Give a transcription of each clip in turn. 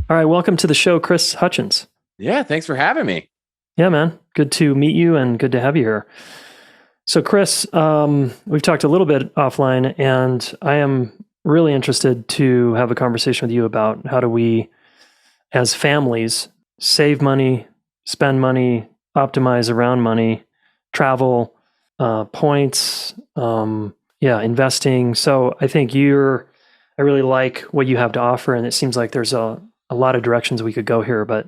All right, welcome to the show, Chris Hutchins. Yeah, thanks for having me. Yeah, man, good to meet you and good to have you here. So, Chris, we've talked a little bit offline, and I am really interested to have a conversation with you about how do we, as families, save money, spend money, optimize around money, travel, points, investing. So, I think I really like what you have to offer, and it seems like there's a lot of directions we could go here, but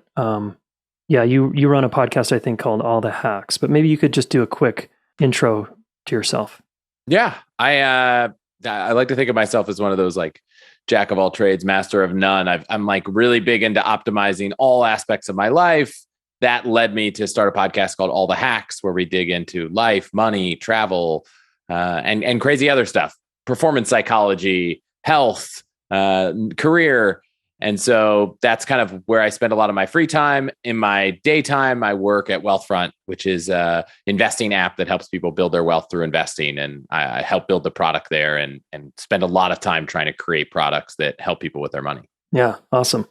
you run a podcast, I think, called All the Hacks, but maybe you could just do a quick intro to yourself. Yeah, I like to think of myself as one of those like jack of all trades, master of none. I'm like really big into optimizing all aspects of my life. That led me to start a podcast called All the Hacks, where we dig into life, money, travel, and crazy other stuff, performance psychology, health, career. And so that's kind of where I spend a lot of my free time. In my daytime, I work at Wealthfront, which is an investing app that helps people build their wealth through investing. And I help build the product there and spend a lot of time trying to create products that help people with their money. Yeah, awesome.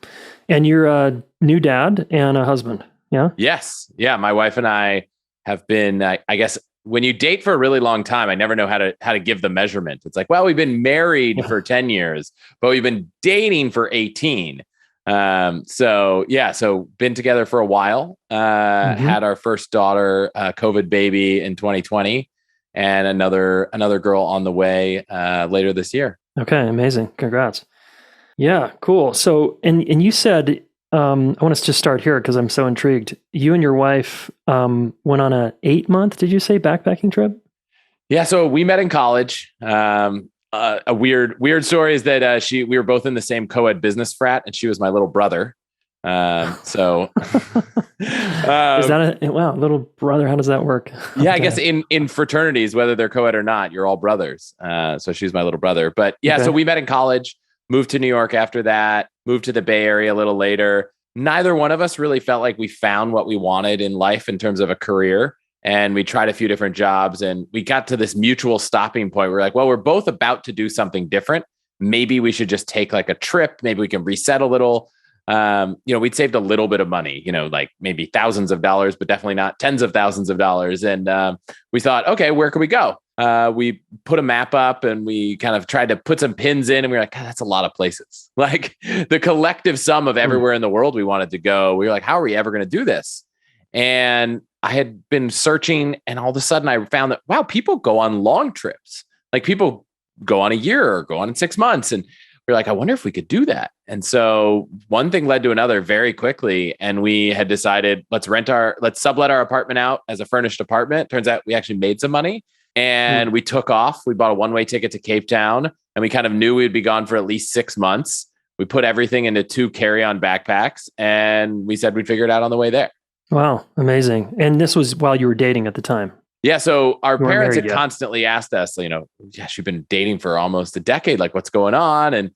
And you're a new dad and a husband, yeah? Yes. Yeah, my wife and I have been, I guess, when you date for a really long time, I never know how to give the measurement. It's like, well, we've been married for 10 years, but we've been dating for 18. So been together for a while, had our first daughter, COVID baby in 2020, and another girl on the way, later this year. Okay. Amazing. Congrats. Yeah, cool. So, and you said, I want us to just start here because I'm so intrigued. You and your wife went on a 8-month, did you say, backpacking trip? Yeah, so we met in college. A weird story is that we were both in the same co-ed business frat, and she was my little brother. So is that little brother? How does that work? Yeah, I guess in fraternities, whether they're co-ed or not, you're all brothers. So she's my little brother. But yeah, So we met in college. Moved to New York after that, moved to the Bay Area a little later. Neither one of us really felt like we found what we wanted in life in terms of a career. And we tried a few different jobs and we got to this mutual stopping point. We're like, well, we're both about to do something different. Maybe we should just take like a trip. Maybe we can reset a little. We'd saved a little bit of money, like maybe thousands of dollars, but definitely not tens of thousands of dollars. And we thought, okay, where can we go? We put a map up and we kind of tried to put some pins in and we were like, God, that's a lot of places. Like the collective sum of everywhere in the world we wanted to go. We were like, how are we ever going to do this? And I had been searching and all of a sudden I found that, wow, people go on long trips. Like people go on a year or go on in 6 months. And we're like, I wonder if we could do that. And so one thing led to another very quickly. And we had decided, let's sublet our apartment out as a furnished apartment. Turns out we actually made some money. And we took off. We bought a one-way ticket to Cape Town and we kind of knew we'd be gone for at least 6 months. We put everything into 2 carry-on backpacks and we said we'd figure it out on the way there. Wow. Amazing. And this was while you were dating at the time. Yeah. So our parents had constantly asked us, you've been dating for almost a decade. Like what's going on? And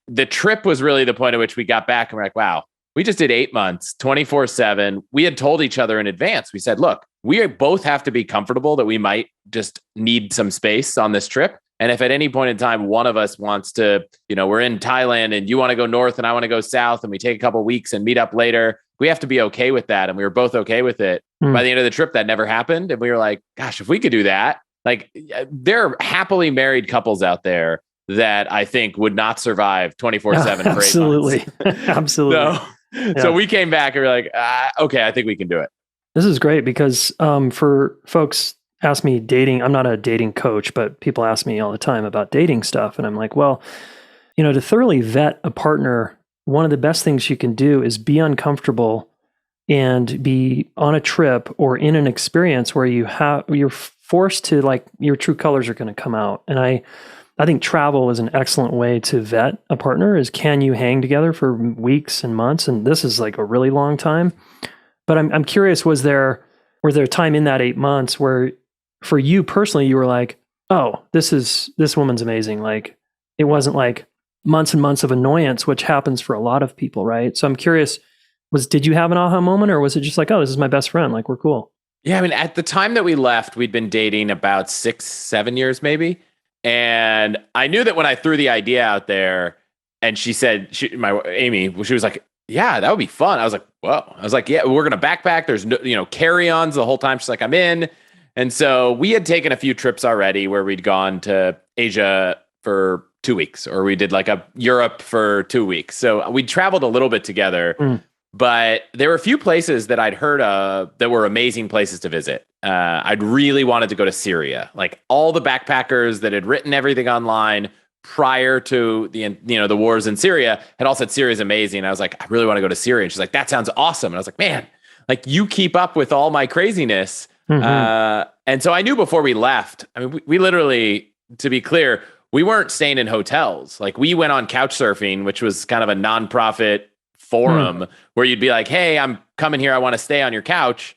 the trip was really the point at which we got back and we're like, wow, we just did 8 months, 24/7. We had told each other in advance. We said, look, we both have to be comfortable that we might just need some space on this trip. And if at any point in time, one of us wants to, we're in Thailand and you want to go north and I want to go south and we take a couple of weeks and meet up later, we have to be okay with that. And we were both okay with it. By the end of the trip, that never happened. And we were like, gosh, if we could do that, like there are happily married couples out there that I think would not survive 24/7 for 8 months. Absolutely. Absolutely. So we came back and we're like, okay, I think we can do it. This is great because for folks ask me dating, I'm not a dating coach, but people ask me all the time about dating stuff. And I'm like, well, to thoroughly vet a partner, one of the best things you can do is be uncomfortable and be on a trip or in an experience where you're forced to, like, your true colors are going to come out. And I think travel is an excellent way to vet a partner. Is can you hang together for weeks and months? And this is like a really long time. But I'm curious, was there a time in that 8 months where for you personally, you were like, oh, this woman's amazing. Like it wasn't like months and months of annoyance, which happens for a lot of people, right? So I'm curious, did you have an aha moment or was it just like, oh, this is my best friend, like we're cool? Yeah, I mean, at the time that we left, we'd been dating about 6-7 years maybe. And I knew that when I threw the idea out there, and she said, Amy, she was like, yeah, that would be fun. I was like, whoa. I was like, yeah, we're going to backpack. There's no, carry-ons the whole time. She's like, I'm in. And so we had taken a few trips already where we'd gone to Asia for 2 weeks, or we did like a Europe for 2 weeks. So we traveled a little bit together, but there were a few places that I'd heard of that were amazing places to visit. I'd really wanted to go to Syria. Like all the backpackers that had written everything online prior to the wars in Syria had all said Syria is amazing. I was like, I really want to go to Syria. And she's like, that sounds awesome. And I was like, man, like you keep up with all my craziness. And so I knew before we left, I mean, we literally, to be clear, we weren't staying in hotels. Like we went on couch surfing, which was kind of a nonprofit forum where you'd be like, hey, I'm coming here. I want to stay on your couch.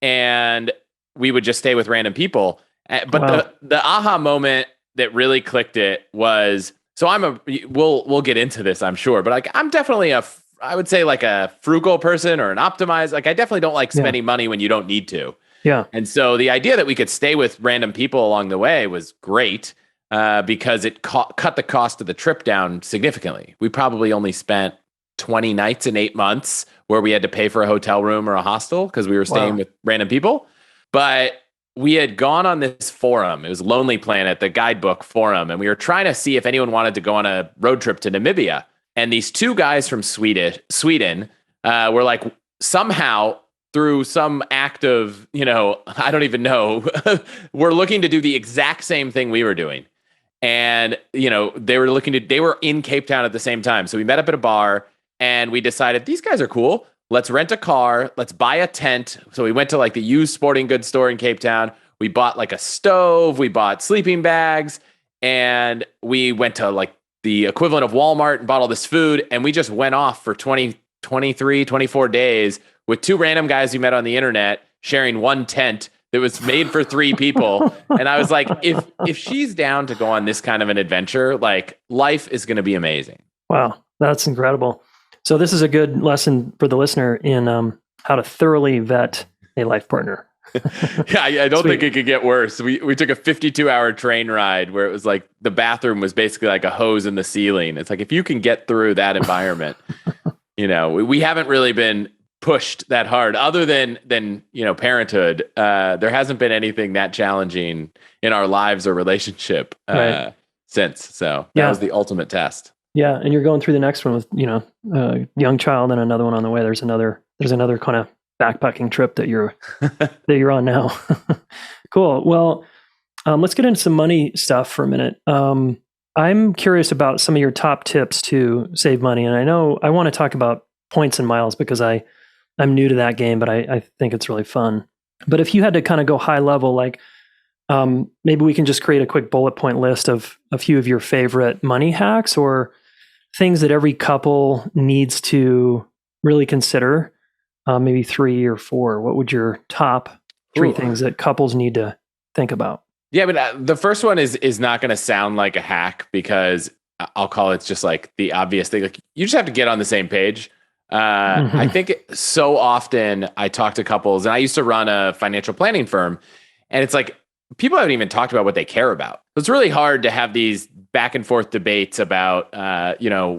And we would just stay with random people. But the aha moment that really clicked it was, so we'll get into this, I'm sure, but like, I'm definitely I would say like a frugal person or an optimized. Like I definitely don't like spending money when you don't need to. Yeah. And so the idea that we could stay with random people along the way was great because it cut the cost of the trip down significantly. We probably only spent 20 nights in 8 months where we had to pay for a hotel room or a hostel because we were staying with random people. But we had gone on this forum. It was Lonely Planet, the guidebook forum. And we were trying to see if anyone wanted to go on a road trip to Namibia. And these two guys from Sweden were like, somehow through some act of, I don't even know, we're looking to do the exact same thing we were doing. And, they were in Cape Town at the same time. So we met up at a bar and we decided these guys are cool. Let's rent a car. Let's buy a tent. So we went to like the used sporting goods store in Cape Town. We bought like a stove. We bought sleeping bags. And we went to like the equivalent of Walmart and bought all this food. And we just went off for 24 days with two random guys we met on the internet sharing one tent that was made for 3 people. And I was like, if she's down to go on this kind of an adventure, like life is going to be amazing. Wow, that's incredible. So this is a good lesson for the listener in how to thoroughly vet a life partner. Yeah, I don't think it could get worse. We took a 52-hour train ride where it was like the bathroom was basically like a hose in the ceiling. It's like if you can get through that environment, we haven't really been pushed that hard other than parenthood. There hasn't been anything that challenging in our lives or relationship since. So that was the ultimate test. Yeah, and you're going through the next one with a young child and another one on the way. There's another kind of backpacking trip that you're on now. Cool. Well, let's get into some money stuff for a minute. I'm curious about some of your top tips to save money, and I know I want to talk about points and miles because I'm new to that game, but I think it's really fun. But if you had to kind of go high level, like maybe we can just create a quick bullet point list of a few of your favorite money hacks or things that every couple needs to really consider, maybe 3 or 4. What would your top 3 things that couples need to think about? Yeah, but the first one is not going to sound like a hack because I'll call it just like the obvious thing. Like you just have to get on the same page. I think so often I talk to couples, and I used to run a financial planning firm, and it's like people haven't even talked about what they care about. So it's really hard to have these back and forth debates about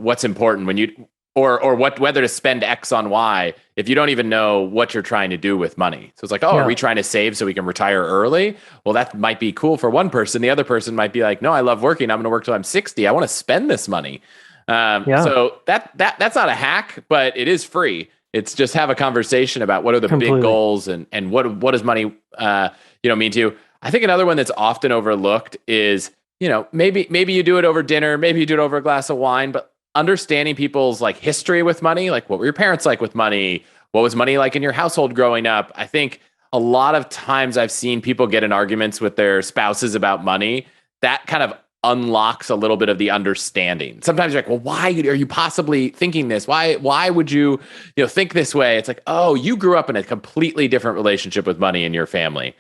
what's important when you or whether to spend X on Y if you don't even know what you're trying to do with money. So it's like, are we trying to save so we can retire early? Well, that might be cool for one person. The other person might be like, no, I love working. I'm going to work till I'm 60. I want to spend this money. So that's not a hack, but it is free. It's just have a conversation about what are the big goals and what does money mean to you. I think another one that's often overlooked is, maybe you do it over dinner, maybe you do it over a glass of wine, but understanding people's like history with money, like what were your parents like with money? What was money like in your household growing up? I think a lot of times I've seen people get in arguments with their spouses about money. That kind of unlocks a little bit of the understanding. Sometimes you're like, well, why are you possibly thinking this? Why would you, think this way? It's like, oh, you grew up in a completely different relationship with money in your family.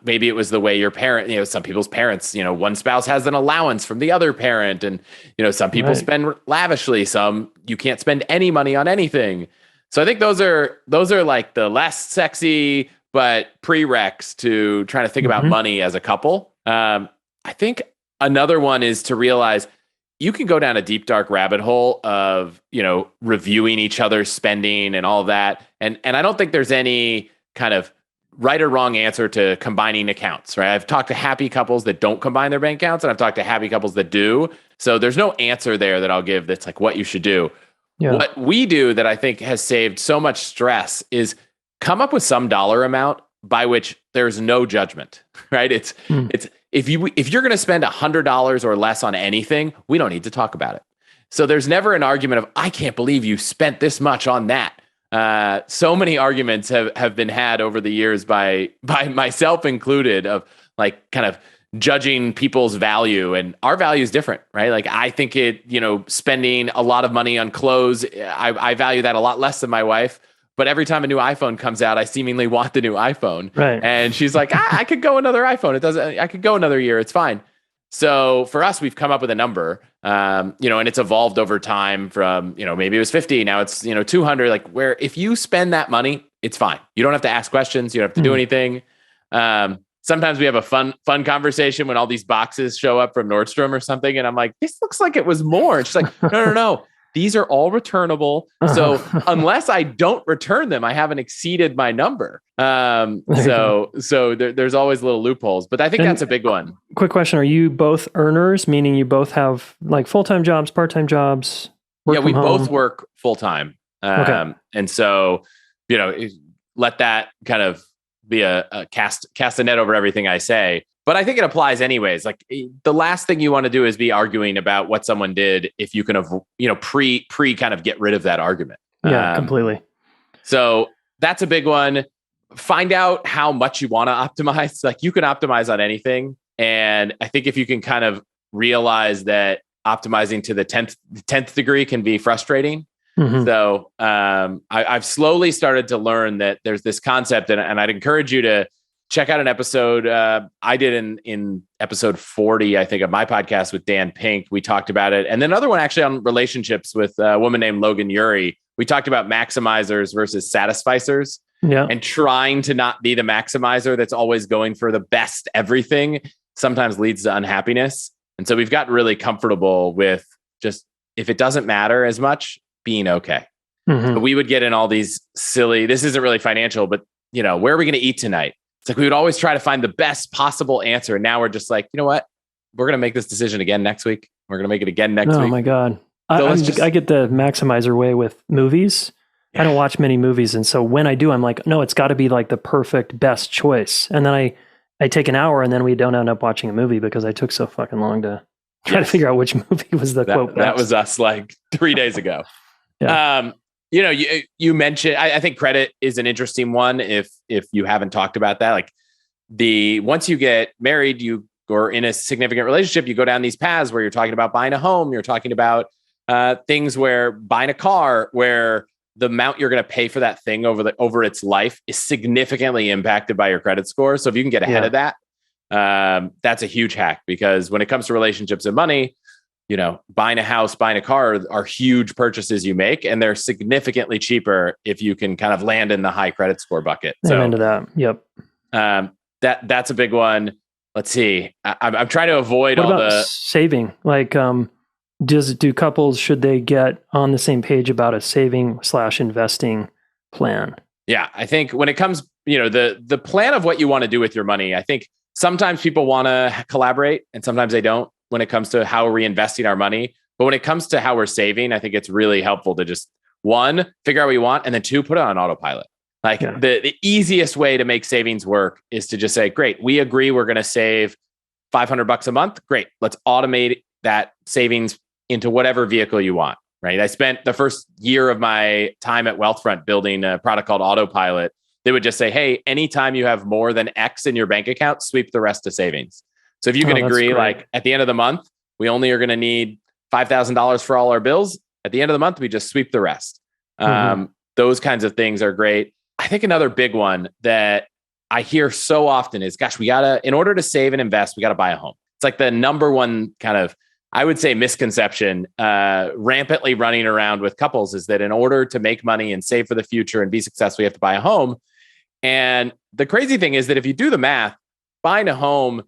Maybe it was the way your parent, some people's parents, one spouse has an allowance from the other parent. And, some people spend lavishly, some you can't spend any money on anything. So I think those are like the less sexy, but prereqs to trying to think about money as a couple. I think another one is to realize you can go down a deep, dark rabbit hole of, reviewing each other's spending and all that. And I don't think there's any kind of right or wrong answer to combining accounts, right? I've talked to happy couples that don't combine their bank accounts, and I've talked to happy couples that do. So there's no answer there that I'll give that's like what you should do. Yeah. What we do that I think has saved so much stress is come up with some dollar amount by which there's no judgment, right? It's if you're going to spend $100 or less on anything, we don't need to talk about it. So there's never an argument of, I can't believe you spent this much on that. So many arguments have been had over the years by myself included of like kind of judging people's value, and our value is different, right? Like I think spending a lot of money on clothes, I value that a lot less than my wife. But every time a new iPhone comes out, I seemingly want the new iPhone. Right. And she's like, I could go another iPhone. I could go another year. It's fine. So for us, we've come up with a number, and it's evolved over time from, maybe it was 50. Now it's, 200, like where if you spend that money, it's fine. You don't have to ask questions. You don't have to do anything. Sometimes we have a fun conversation when all these boxes show up from Nordstrom or something. And I'm like, this looks like it was more. And she's like, no. These are all returnable. So unless I don't return them, I haven't exceeded my number. So there's always little loopholes, but I think that's a big one. Quick question. Are you both earners, meaning you both have like full-time jobs, part-time jobs? Yeah, we both work full-time. Okay. And so, let that kind of be a cast a net over everything I say. But I think it applies anyways. Like the last thing you want to do is be arguing about what someone did if you can, pre kind of get rid of that argument. Yeah, completely. So that's a big one. Find out how much you want to optimize. Like you can optimize on anything. And I think if you can kind of realize that optimizing to the 10th degree can be frustrating. Mm-hmm. So I've slowly started to learn that there's this concept, and I'd encourage you to check out an episode I did in episode 40, I think, of my podcast with Dan Pink. We talked about it. And then another one actually on relationships with a woman named Logan Ury. We talked about maximizers versus satisficers, and trying to not be the maximizer that's always going for the best everything sometimes leads to unhappiness. And so we've gotten really comfortable with just, if it doesn't matter as much, being okay. Mm-hmm. But we would get in all these silly, this isn't really financial, but where are we going to eat tonight? It's like we would always try to find the best possible answer. And now we're just like, you know what? We're going to make this decision again next week. We're going to make it again next week. Oh my God. So I get the maximizer way with movies. Yeah. I don't watch many movies. And so when I do, I'm like, no, it's got to be like the perfect best choice. And then I take an hour and then we don't end up watching a movie because I took so fucking long to try to figure out which movie was the quote. That was us like 3 days ago. Yeah. You mentioned, I think credit is an interesting one. If you haven't talked about that, like once you get married, or in a significant relationship, you go down these paths where you're talking about buying a home. You're talking about things where buying a car, where the amount you're going to pay for that thing over its life is significantly impacted by your credit score. So if you can get ahead of that, that's a huge hack, because when it comes to relationships and money, buying a house, buying a car are huge purchases you make, and they're significantly cheaper if you can kind of land in the high credit score bucket. So into that. Yep. That's a big one. Let's see. I'm trying to avoid all the saving. Like, do couples, should they get on the same page about a saving/investing plan? Yeah, I think when it comes, the plan of what you want to do with your money, I think sometimes people want to collaborate and sometimes they don't when it comes to how we're reinvesting our money. But when it comes to how we're saving, I think it's really helpful to just, 1, figure out what you want, and then 2, put it on autopilot. Like the easiest way to make savings work is to just say, great, we agree we're going to save $500 a month. Great. Let's automate that savings into whatever vehicle you want, right? I spent the first year of my time at Wealthfront building a product called Autopilot. They would just say, hey, anytime you have more than X in your bank account, sweep the rest to savings. So if you can agree, like at the end of the month, we only are going to need $5,000 for all our bills. At the end of the month, we just sweep the rest. Those kinds of things are great. I think another big one that I hear so often is, gosh, in order to save and invest, we got to buy a home. It's like the number one kind of, I would say, misconception rampantly running around with couples, is that in order to make money and save for the future and be successful, you have to buy a home. And the crazy thing is that if you do the math, buying a home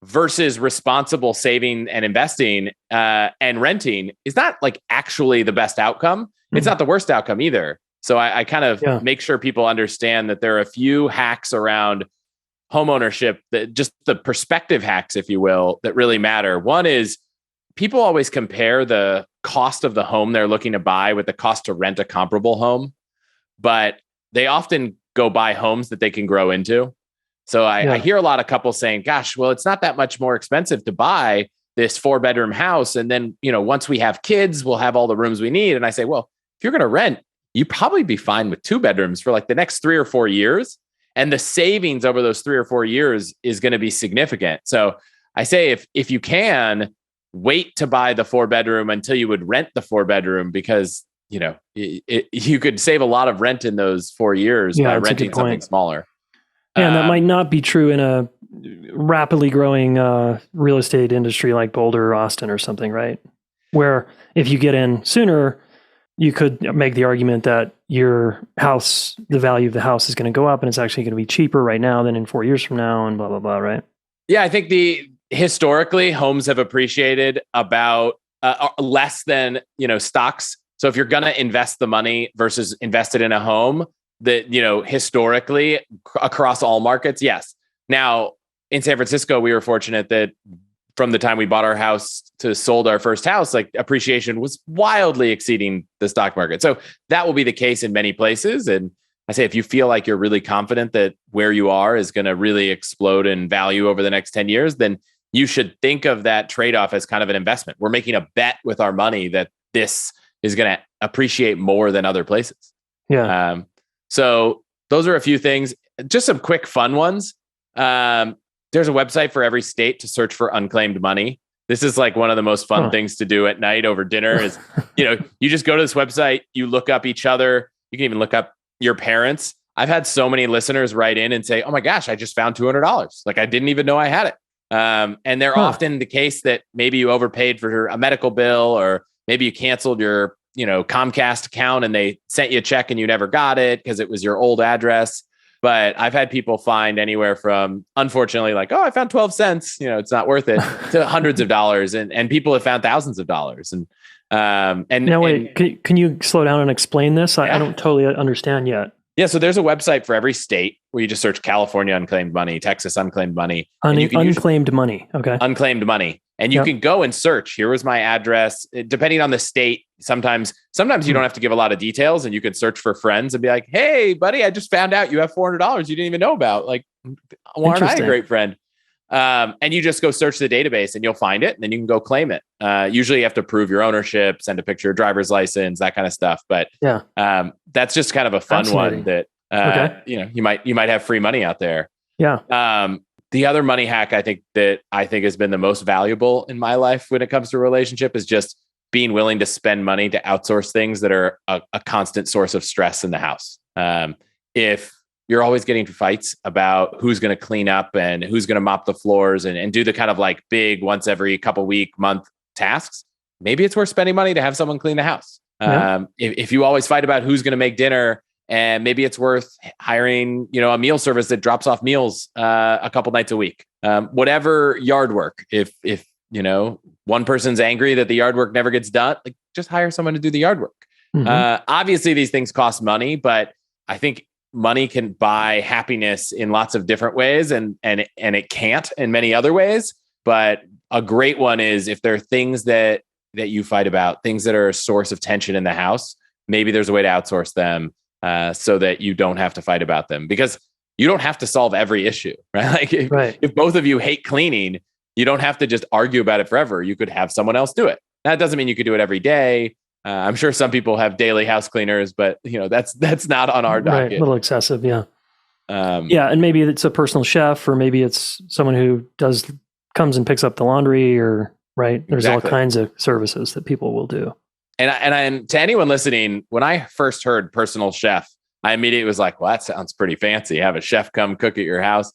versus responsible saving and investing and renting is not like actually the best outcome. It's not the worst outcome either. So I kind of make sure people understand that there are a few hacks around homeownership, that just the perspective hacks, if you will, that really matter. One is people always compare the cost of the home they're looking to buy with the cost to rent a comparable home, but they often go buy homes that they can grow into. So I hear a lot of couples saying, gosh, well, it's not that much more expensive to buy this 4-bedroom house. And then, once we have kids, we'll have all the rooms we need. And I say, well, if you're going to rent, you probably be fine with 2 bedrooms for like the next 3 or 4 years. And the savings over those 3 or 4 years is going to be significant. So I say, if you can wait to buy the 4-bedroom until you would rent the 4-bedroom, because, you could save a lot of rent in those 4 years by renting something smaller. Yeah, and that might not be true in a rapidly growing real estate industry like Boulder or Austin or something, right? Where if you get in sooner, you could make the argument that your house, the value of the house is going to go up and it's actually going to be cheaper right now than in 4 years from now and blah, blah, blah, right? Yeah, I think historically homes have appreciated about less than, stocks. So if you're going to invest the money versus invest it in a home, that, historically across all markets, yes. Now in San Francisco, we were fortunate that from the time we bought our house to sold our first house, like appreciation was wildly exceeding the stock market. So that will be the case in many places. And I say, if you feel like you're really confident that where you are is going to really explode in value over the next 10 years, then you should think of that trade-off as kind of an investment. We're making a bet with our money that this is going to appreciate more than other places. Yeah. So those are a few things, just some quick fun ones. There's a website for every state to search for unclaimed money. This is like one of the most fun things to do at night over dinner is, you just go to this website, you look up each other. You can even look up your parents. I've had so many listeners write in and say, oh my gosh, I just found $200. Like I didn't even know I had it. And they're often the case that maybe you overpaid for a medical bill, or maybe you canceled your Comcast account and they sent you a check and you never got it because it was your old address. But I've had people find anywhere from, unfortunately, like, oh, I found 12 cents, it's not worth it, to hundreds of dollars. And people have found thousands of dollars. And now wait, can you slow down and explain this? I don't totally understand yet. Yeah. So there's a website for every state where you just search California unclaimed money, Texas unclaimed money. Unclaimed money. Okay. Unclaimed money. And you can go and search, here was my address. Depending on the state, sometimes you don't have to give a lot of details, and you could search for friends and be like, hey, buddy, I just found out you have $400 you didn't even know about. Like, aren't I a great friend? And you just go search the database and you'll find it, and then you can go claim it. Usually you have to prove your ownership, send a picture of driver's license, that kind of stuff. But that's just kind of a fun one that, you might have free money out there. Yeah. The other money hack I think has been the most valuable in my life when it comes to a relationship is just being willing to spend money to outsource things that are a constant source of stress in the house. If you're always getting into fights about who's going to clean up and who's going to mop the floors and do the kind of like big once every couple week, month tasks, maybe it's worth spending money to have someone clean the house. If you always fight about who's going to make dinner, and maybe it's worth hiring, a meal service that drops off meals a couple nights a week. Whatever yard work. If one person's angry that the yard work never gets done, like just hire someone to do the yard work. Obviously, these things cost money, but I think money can buy happiness in lots of different ways, and it can't in many other ways. But a great one is if there are things that you fight about, things that are a source of tension in the house, maybe there's a way to outsource them. So that you don't have to fight about them, because you don't have to solve every issue, right? Like if both of you hate cleaning, you don't have to just argue about it forever. You could have someone else do it. That doesn't mean you could do it every day. I'm sure some people have daily house cleaners, but that's not on our docket. Right, a little excessive, yeah. And maybe it's a personal chef, or maybe it's someone who comes and picks up the laundry, or right. There's all kinds of services that people will do. And to anyone listening, when I first heard personal chef, I immediately was like, well, that sounds pretty fancy. Have a chef come cook at your house.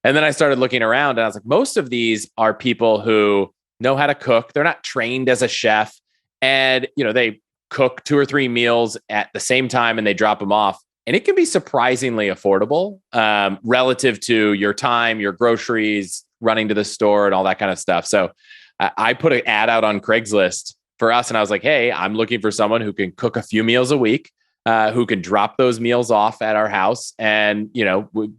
And then I started looking around and I was like, most of these are people who know how to cook. They're not trained as a chef. And, they cook 2 or 3 meals at the same time and they drop them off. And it can be surprisingly affordable relative to your time, your groceries, running to the store and all that kind of stuff. So I put an ad out on Craigslist for us. And I was like, hey, I'm looking for someone who can cook a few meals a week, who can drop those meals off at our house and,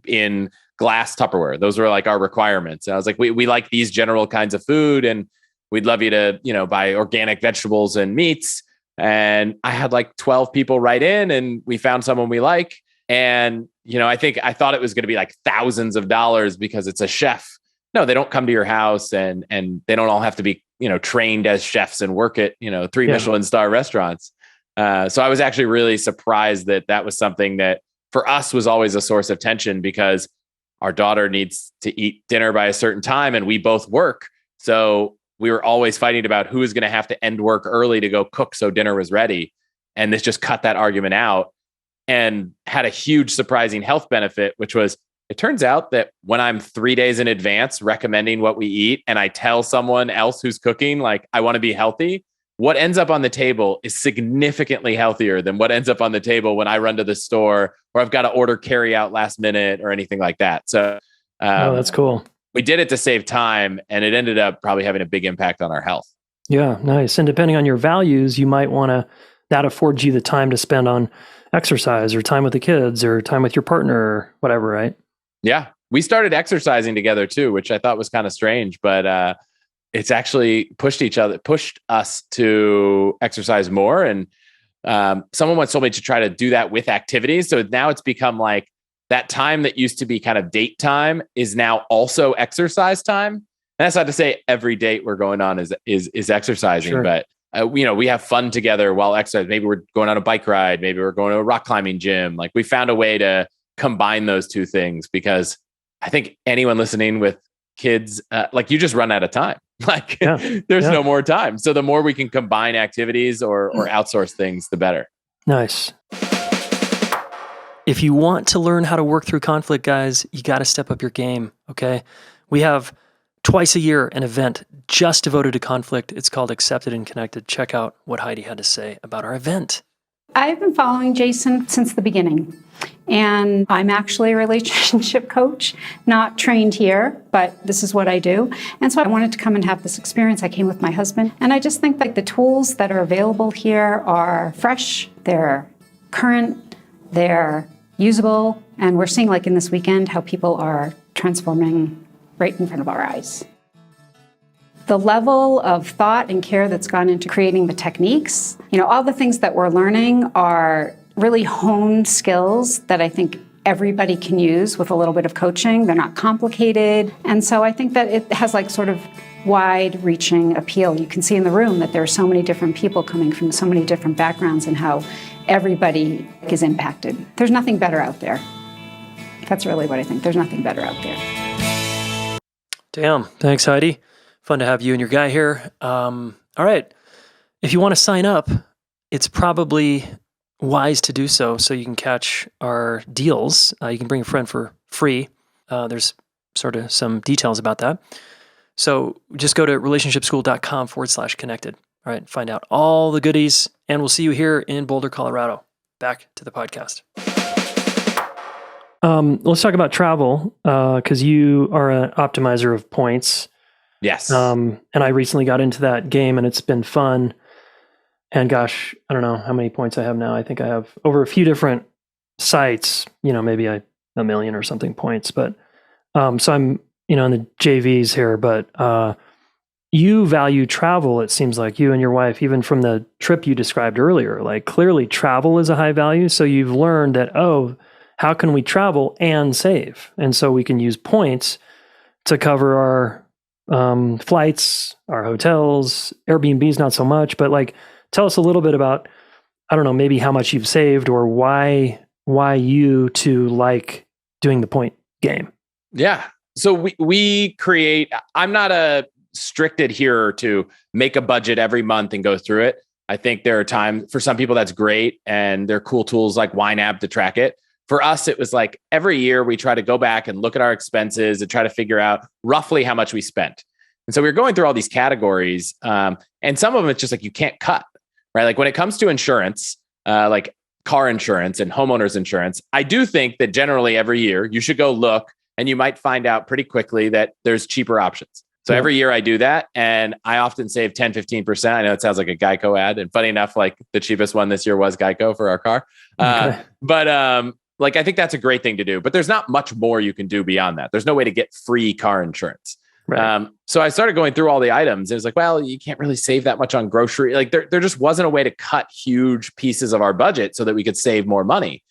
in glass Tupperware. Those were like our requirements. And I was like, we like these general kinds of food, and we'd love you to, buy organic vegetables and meats. And I had like 12 people write in, and we found someone we like. And, I thought it was going to be like thousands of dollars because it's a chef. No, they don't come to your house, and they don't all have to be, trained as chefs and work at, 3 Michelin star restaurants. So I was actually really surprised that was something that for us was always a source of tension, because our daughter needs to eat dinner by a certain time and we both work. So we were always fighting about who was going to have to end work early to go cook so dinner was ready. And this just cut that argument out and had a huge surprising health benefit, which was, it turns out that when I'm 3 days in advance recommending what we eat, and I tell someone else who's cooking, like, I want to be healthy, what ends up on the table is significantly healthier than what ends up on the table when I run to the store or I've got to order carry out last minute or anything like that. So that's cool. We did it to save time, and it ended up probably having a big impact on our health. Yeah, nice. And depending on your values, you might want to, that affords you the time to spend on exercise or time with the kids or time with your partner or whatever, right? Yeah. We started exercising together too, which I thought was kind of strange, but it's actually pushed us to exercise more. And someone once told me to try to do that with activities. So now it's become like that time that used to be kind of date time is now also exercise time. And that's not to say every date we're going on is exercising, sure. But we have fun together while exercising. Maybe we're going on a bike ride. Maybe we're going to a rock climbing gym. Like, we found a way to combine those two things, because I think anyone listening with kids, like, you just run out of time. Like, there's no more time. So the more we can combine activities or outsource things, the better. Nice. If you want to learn how to work through conflict, guys, you got to step up your game. Okay. We have twice a year an event just devoted to conflict. It's called Accepted and Connected. Check out what Heidi had to say about our event. I've been following Jason since the beginning, and I'm actually a relationship coach, not trained here, but this is what I do. And so I wanted to come and have this experience. I came with my husband, and I just think that the tools that are available here are fresh, they're current, they're usable, and we're seeing, like in this weekend, how people are transforming right in front of our eyes. The level of thought and care that's gone into creating the techniques, all the things that we're learning are really honed skills that I think everybody can use with a little bit of coaching. They're not complicated. And so I think that it has like sort of wide-reaching appeal. You can see in the room that there are so many different people coming from so many different backgrounds and how everybody is impacted. There's nothing better out there. That's really what I think. There's nothing better out there. Damn. Thanks, Heidi. Fun to have you and your guy here. All right. If you want to sign up, it's probably wise to do so you can catch our deals. You can bring a friend for free. There's sort of some details about that. So just go to relationshipschool.com/connected. All right. Find out all the goodies, and we'll see you here in Boulder, Colorado. Back to the podcast. Let's talk about travel, because you are an optimizer of points. Yes. And I recently got into that game, and it's been fun. And gosh, I don't know how many points I have now. I think I have over a few different sites, maybe a million or something points. But so I'm, in the JVs here, but you value travel, it seems like, you and your wife, even from the trip you described earlier. Like, clearly travel is a high value. So you've learned that, how can we travel and save? And so we can use points to cover our flights, our hotels, Airbnbs, not so much, but like, tell us a little bit about, I don't know, maybe how much you've saved or why you two like doing the point game. Yeah. So we create, I'm not a strict adherer to make a budget every month and go through it. I think there are times for some people that's great, and there are cool tools like YNAB to track it. For us, it was like every year we try to go back and look at our expenses and try to figure out roughly how much we spent. And so we were going through all these categories, and some of them it's just like you can't cut, right? Like when it comes to insurance, like car insurance and homeowners insurance, I do think that generally every year you should go look and you might find out pretty quickly that there's cheaper options. So every year I do that, and I often save 10, 15%. I know it sounds like a Geico ad, and funny enough, like the cheapest one this year was Geico for our car. But like, I think that's a great thing to do, but there's not much more you can do beyond that. There's no way to get free car insurance. Right. So I started going through all the items. It was like, well, you can't really save that much on grocery. Like there just wasn't a way to cut huge pieces of our budget so that we could save more money,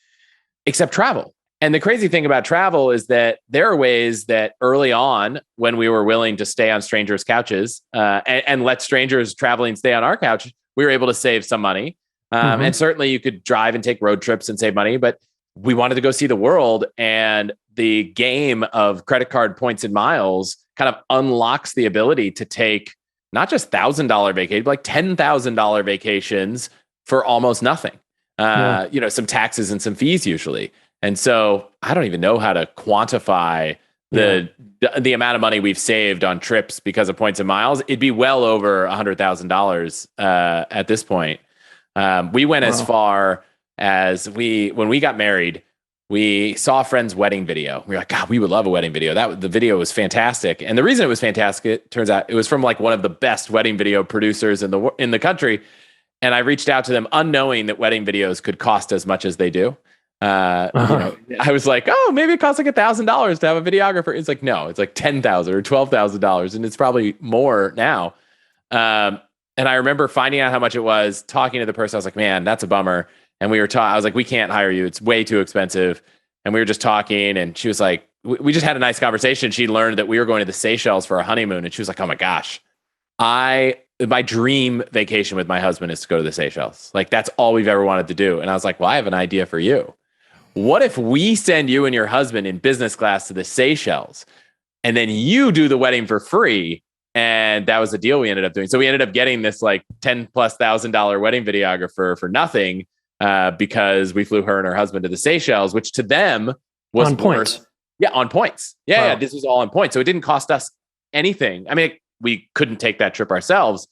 except travel. And the crazy thing about travel is that there are ways that early on, when we were willing to stay on strangers' couches and let strangers traveling stay on our couch, we were able to save some money. And certainly you could drive and take road trips and save money, but we wanted to go see the world. And the game of credit card points and miles kind of unlocks the ability to take not just $1,000 vacation, but like $10,000 vacations for almost nothing. Some taxes and some fees usually. And so I don't even know how to quantify the amount of money we've saved on trips because of points and miles. It'd be well over $100,000 at this point. We went as far as when we got married, we saw a friend's wedding video. We were like, God, we would love a wedding video. The video was fantastic. And the reason it was fantastic, it turns out it was from like one of the best wedding video producers in the country. And I reached out to them unknowing that wedding videos could cost as much as they do. I was like, oh, maybe it costs like $1,000 to have a videographer. It's like, no, it's like $10,000 or $12,000. And it's probably more now. And I remember finding out how much it was, talking to the person. I was like, man, that's a bummer. And we were talking, I was like, we can't hire you. It's way too expensive. And we were just talking, and she was like, we just had a nice conversation. She learned that we were going to the Seychelles for a honeymoon. And she was like, oh my gosh, my dream vacation with my husband is to go to the Seychelles. Like, that's all we've ever wanted to do. And I was like, well, I have an idea for you. What if we send you and your husband in business class to the Seychelles, and then you do the wedding for free? And that was the deal we ended up doing. So we ended up getting this like $10,000+ wedding videographer for nothing because we flew her and her husband to the Seychelles, which to them was on points. Yeah, on points. Yeah, this was all on points. So it didn't cost us anything. I mean, we couldn't take that trip ourselves,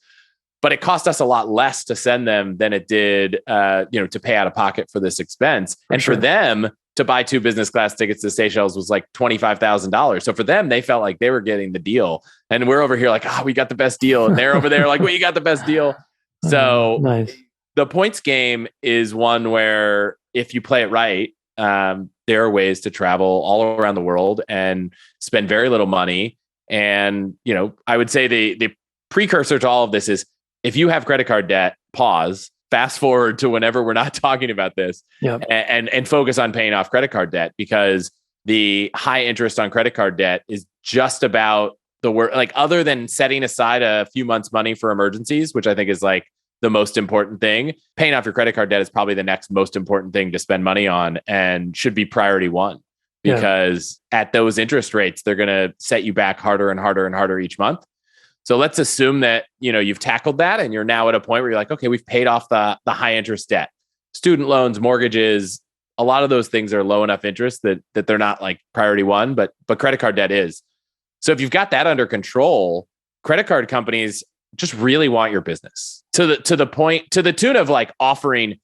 but it cost us a lot less to send them than it did, to pay out of pocket for this expense. For them to buy 2 business class tickets to Seychelles was like $25,000. So for them, they felt like they were getting the deal. And we're over here like, we got the best deal. And they're over there like, we got the best deal. So nice. The points game is one where if you play it right, there are ways to travel all around the world and spend very little money. And, I would say the precursor to all of this is if you have credit card debt, pause, fast forward to whenever we're not talking about this and focus on paying off credit card debt, because the high interest on credit card debt is just about the work. Like, other than setting aside a few months money for emergencies, which I think is like the most important thing, paying off your credit card debt is probably the next most important thing to spend money on and should be priority one, because at those interest rates, they're going to set you back harder and harder and harder each month. So let's assume that, you've tackled that and you're now at a point where you're like, okay, we've paid off the high interest debt, student loans, mortgages. A lot of those things are low enough interest that they're not like priority one, but credit card debt is. So if you've got that under control, credit card companies just really want your business to the tune of like offering,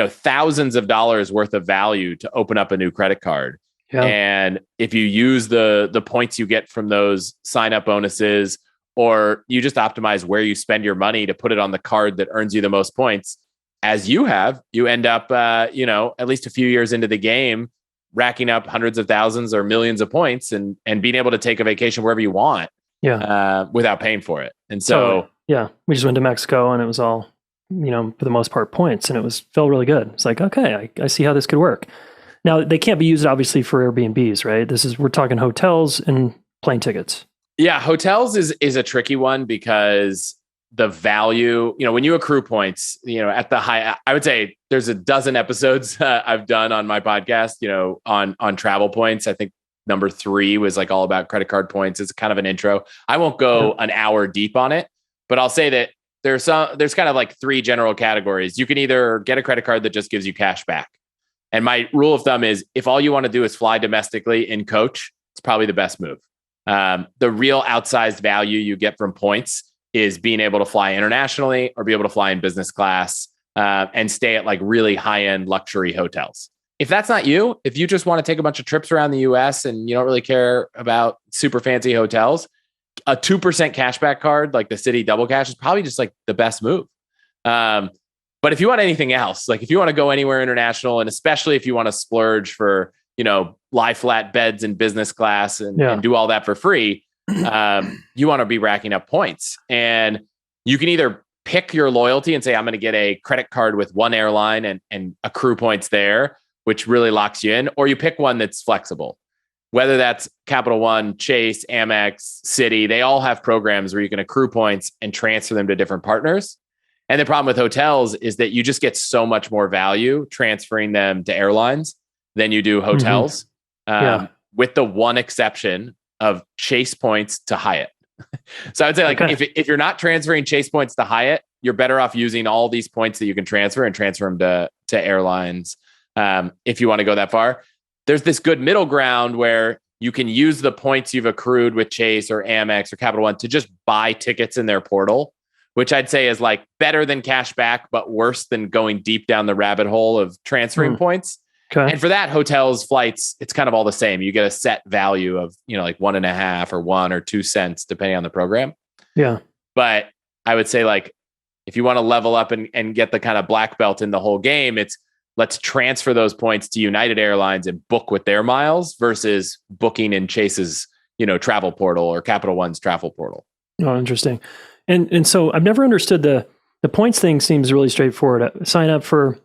thousands of dollars worth of value to open up a new credit card. Yeah. And if you use the points you get from those sign up bonuses, or you just optimize where you spend your money to put it on the card that earns you the most points, as you end up, at least a few years into the game, racking up hundreds of thousands or millions of points and being able to take a vacation wherever you want without paying for it. And so, we just went to Mexico and it was all, for the most part points, and felt really good. It's like, okay, I see how this could work. Now they can't be used obviously for Airbnbs, right? We're talking hotels and plane tickets. Yeah, hotels is a tricky one because the value, when you accrue points, at the high, I would say there's a dozen episodes I've done on my podcast, on travel points. I think number 3 was like all about credit card points. It's kind of an intro. I won't go an hour deep on it, but I'll say that there's kind of like 3 general categories. You can either get a credit card that just gives you cash back. And my rule of thumb is if all you want to do is fly domestically in coach, it's probably the best move. The real outsized value you get from points is being able to fly internationally or be able to fly in business class and stay at like really high-end luxury hotels. if that's not you, if you just want to take a bunch of trips around the US and you don't really care about super fancy hotels, a 2% cashback card like the Citi Double Cash is probably just like the best move. But if you want anything else, like if you want to go anywhere international, and especially if you want to splurge for, lie flat beds in business class and do all that for free, you want to be racking up points. And you can either pick your loyalty and say, I'm going to get a credit card with one airline and accrue points there, which really locks you in, or you pick one that's flexible. Whether that's Capital One, Chase, Amex, Citi, they all have programs where you can accrue points and transfer them to different partners. And the problem with hotels is that you just get so much more value transferring them to airlines than you do hotels, with the one exception of Chase points to Hyatt. So I would say, like, if you're not transferring Chase points to Hyatt, you're better off using all these points that you can transfer them to airlines. If you want to go that far, there's this good middle ground where you can use the points you've accrued with Chase or Amex or Capital One to just buy tickets in their portal, which I'd say is like better than cash back, but worse than going deep down the rabbit hole of transferring points. Okay. And for that, hotels, flights, it's kind of all the same. You get a set value of, like 1.5 or 1 or 2 cents, depending on the program. Yeah. But I would say, like, if you want to level up and get the kind of black belt in the whole game, it's let's transfer those points to United Airlines and book with their miles versus booking in Chase's, travel portal or Capital One's travel portal. Oh, interesting. And so I've never understood the points thing. Seems really straightforward. Sign up for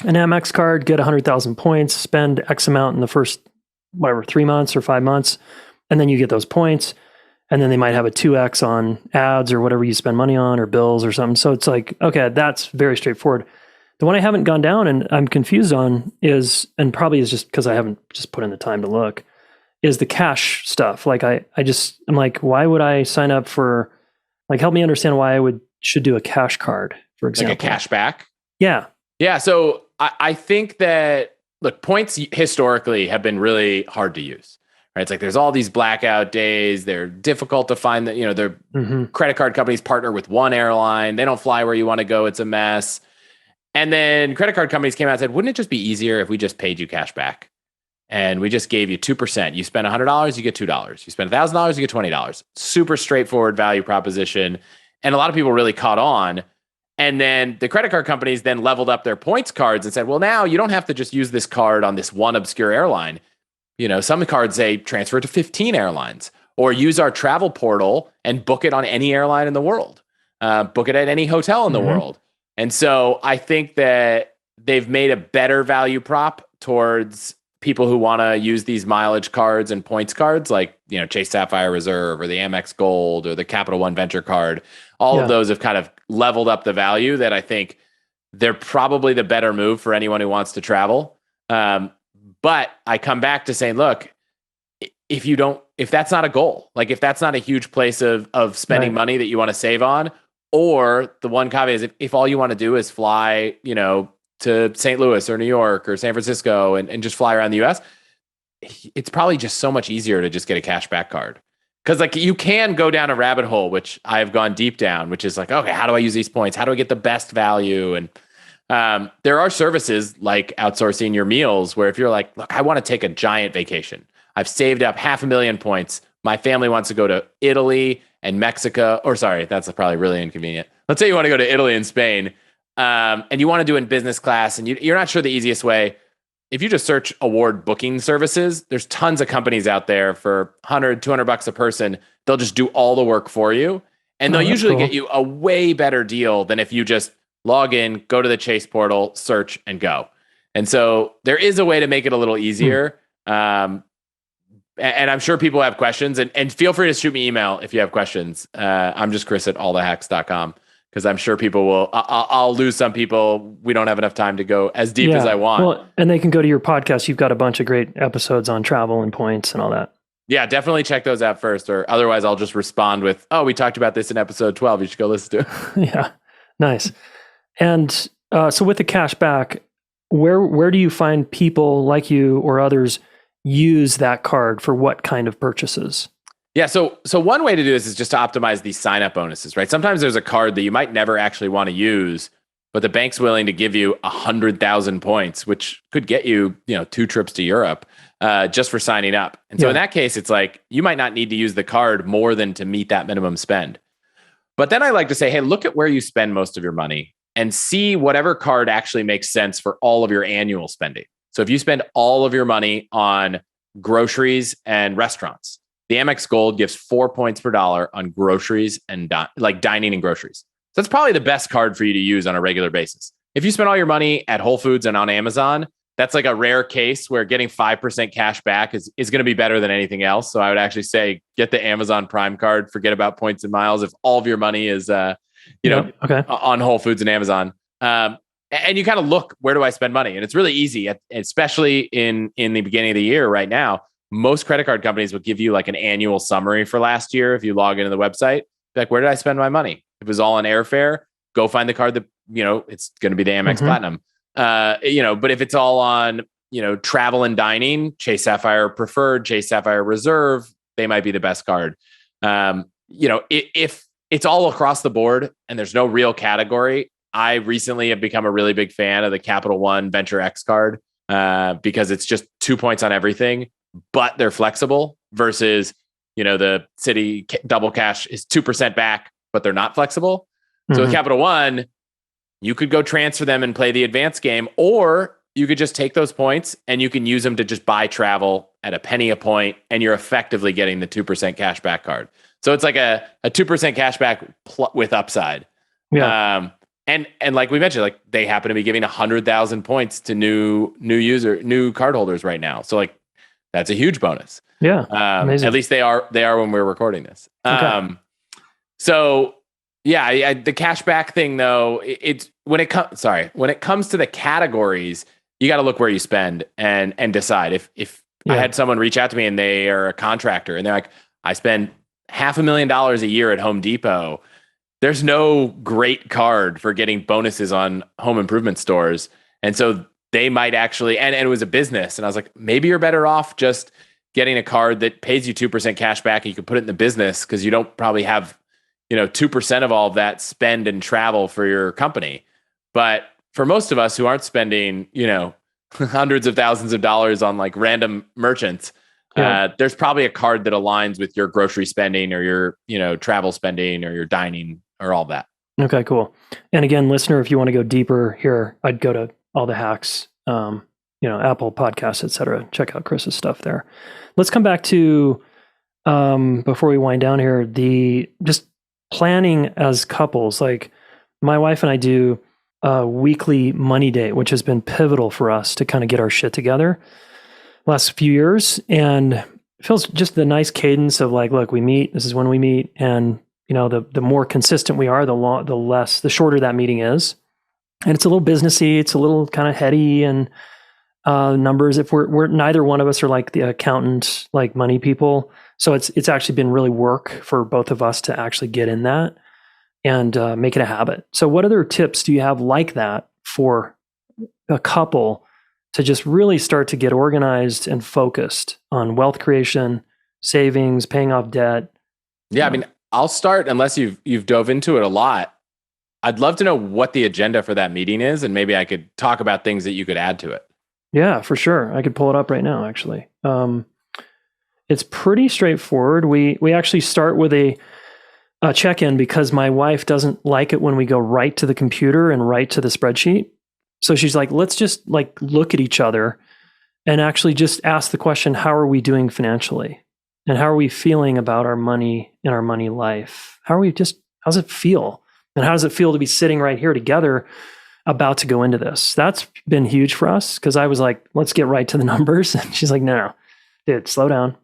an Amex card, get 100,000 points, spend X amount in the first, 3 months or 5 months. And then you get those points. And then they might have a 2X on ads or whatever you spend money on or bills or something. So it's like, okay, that's very straightforward. The one I haven't gone down and I'm confused on is, and probably is just because I haven't just put in the time to look, is the cash stuff. Like I'm like, why would I sign up for, like, help me understand why I should do a cash card, for example. Like a cash back? Yeah. Yeah. So I think that, look, points historically have been really hard to use, right? It's like there's all these blackout days. They're difficult to find that, their credit card companies partner with one airline. They don't fly where you want to go. It's a mess. And then credit card companies came out and said, wouldn't it just be easier if we just paid you cash back? And we just gave you 2%. You spend $100, you get $2. You spend $1,000, you get $20. Super straightforward value proposition. And a lot of people really caught on. And then the credit card companies then leveled up their points cards and said, well, now you don't have to just use this card on this one obscure airline. Some cards say transfer to 15 airlines, or use our travel portal and book it on any airline in the world. Book it at any hotel in the world. And so I think that they've made a better value prop towards people who want to use these mileage cards and points cards, like, Chase Sapphire Reserve or the Amex Gold or the Capital One Venture Card. All of those have kind of leveled up the value that I think they're probably the better move for anyone who wants to travel. But I come back to saying, look, if that's not a goal, like if that's not a huge place of spending money that you want to save on, or the one caveat is if all you want to do is fly, to St. Louis or New York or San Francisco and just fly around the US, it's probably just so much easier to just get a cashback card. Because, like, you can go down a rabbit hole, which I've gone deep down, which is like, okay, how do I use these points? How do I get the best value? And there are services like outsourcing your meals where if you're like, look, I want to take a giant vacation. I've saved up 500,000 points. My family wants to go to Italy and Mexico, or sorry, that's probably really inconvenient. Let's say you want to go to Italy and Spain, and you want to do it in business class, and you're not sure the easiest way. If you just search award booking services, there's tons of companies out there for $100, $200 a person. They'll just do all the work for you. And they'll usually get you a way better deal than if you just log in, go to the Chase portal, search, and go. And so there is a way to make it a little easier. And I'm sure people have questions, and feel free to shoot me email if you have questions. I'm just Chris@allthehacks.com. Because I'm sure people will, I'll lose some people. We don't have enough time to go as deep as I want. Well, and they can go to your podcast. You've got a bunch of great episodes on travel and points and all that. Yeah, definitely check those out first, or otherwise I'll just respond with, oh, we talked about this in episode 12. You should go listen to it. Yeah, nice. And so with the cash back, where do you find people like you or others use that card for what kind of purchases? Yeah. So one way to do this is just to optimize these sign-up bonuses, right? Sometimes there's a card that you might never actually want to use, but the bank's willing to give you 100,000 points, which could get you, 2 trips to Europe, just for signing up. And so in that case, it's like, you might not need to use the card more than to meet that minimum spend. But then I like to say, hey, look at where you spend most of your money and see whatever card actually makes sense for all of your annual spending. So if you spend all of your money on groceries and restaurants, the Amex Gold gives 4 points per dollar on groceries and dining and groceries. So that's probably the best card for you to use on a regular basis. If you spend all your money at Whole Foods and on Amazon, that's like a rare case where getting 5% cash back is going to be better than anything else. So I would actually say get the Amazon Prime card, forget about points and miles. If all of your money is, on Whole Foods and Amazon, and you kind of look, where do I spend money? And it's really easy, especially in the beginning of the year right now. Most credit card companies will give you like an annual summary for last year. If you log into the website, like, where did I spend my money? If it was all on airfare, go find the card that, it's going to be the Amex Platinum. But if it's all on, travel and dining, Chase Sapphire Preferred, Chase Sapphire Reserve, they might be the best card. If it's all across the board and there's no real category, I recently have become a really big fan of the Capital One Venture X card, because it's just 2 points on everything, but they're flexible versus, the Citi Double Cash is 2% back, but they're not flexible. So with Capital One, you could go transfer them and play the advanced game, or you could just take those points and you can use them to just buy travel at a penny a point, and you're effectively getting the 2% cash back card. So it's like a 2% cash back with upside. Yeah. And like we mentioned, like, they happen to be giving 100,000 points to new cardholders right now. So like, that's a huge bonus. Yeah. At least they are when we're recording this. Okay. So yeah, the cashback thing though, when it comes to the categories, you got to look where you spend and decide. If I had someone reach out to me and they are a contractor and they're like, I spend $500,000 a year at Home Depot, there's no great card for getting bonuses on home improvement stores. And so they might actually, and it was a business. And I was like, maybe you're better off just getting a card that pays you 2% cash back, and you can put it in the business, because you don't probably have, 2% of all of that spend and travel for your company. But for most of us who aren't spending, hundreds of thousands of dollars on like random merchants, there's probably a card that aligns with your grocery spending or your, travel spending or your dining or all that. Okay, cool. And again, listener, if you want to go deeper here, I'd go to all the hacks, Apple Podcasts, etc. Check out Chris's stuff there. Let's come back to, before we wind down here, the just planning as couples. Like, my wife and I do a weekly money date, which has been pivotal for us to kind of get our shit together last few years. And it feels just the nice cadence of like, look, we meet, this is when we meet. And, the more consistent we are, the shorter that meeting is. And it's a little businessy, it's a little kind of heady and numbers. If we're neither one of us are like the accountant, like money people. So it's actually been really work for both of us to actually get in that and make it a habit. So what other tips do you have like that for a couple to just really start to get organized and focused on wealth creation, savings, paying off debt? Yeah, I mean, I'll start, unless you've dove into it a lot. I'd love to know what the agenda for that meeting is, and maybe I could talk about things that you could add to it. Yeah, for sure. I could pull it up right now, actually. It's pretty straightforward. We actually start with a check-in, because my wife doesn't like it when we go right to the computer and right to the spreadsheet. So she's like, let's just like look at each other and actually just ask the question, how are we doing financially? And how are we feeling about our money and our money life? How's it feel? And how does it feel to be sitting right here together about to go into this? That's been huge for us, because I was like, let's get right to the numbers. And she's like, no, dude, slow down.